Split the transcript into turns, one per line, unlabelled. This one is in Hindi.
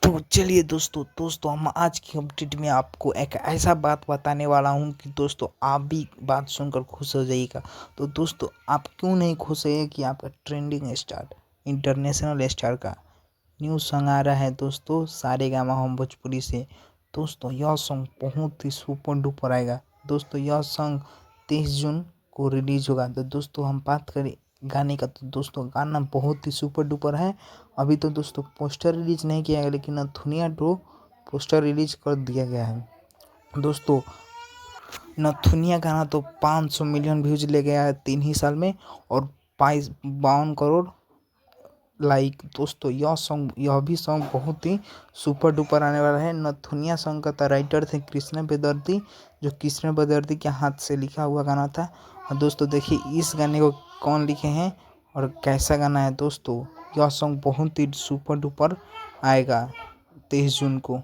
तो चलिए दोस्तों हम आज की अपडेट में आपको एक ऐसा बात बताने वाला हूं कि दोस्तों आप भी बात सुनकर खुश हो जाइएगा। तो दोस्तों आप क्यों नहीं खुश है कि आपका ट्रेंडिंग स्टार इंटरनेशनल स्टार का न्यू सॉन्ग आ रहा है दोस्तों सारेगामा हम भोजपुरी से। दोस्तों यह सॉन्ग बहुत ही सुपर डुपर आएगा। दोस्तों यह सॉन्ग 23 जून को रिलीज होगा। तो दोस्तों हम बात करें गाने का, तो दोस्तों गाना बहुत ही सुपर डुपर है। अभी तो दोस्तों पोस्टर रिलीज नहीं किया गया, लेकिन नथुनिया 2 पोस्टर रिलीज कर दिया गया है। दोस्तों नथुनिया गाना तो 500 मिलियन व्यूज ले गया है 3 ही साल में, और 52 करोड़ लाइक। दोस्तों यह भी सॉन्ग बहुत ही सुपर डुपर आने वाला है। नथुनिया सॉन्ग का तो राइटर थे कृष्ण बेदर्दी, जो कृष्ण बेदर्दी के हाथ से लिखा हुआ गाना था। और दोस्तों देखिए इस गाने को कौन लिखे हैं और कैसा गाना है। दोस्तों यह सॉन्ग बहुत ही सुपर डुपर आएगा 23 जून को।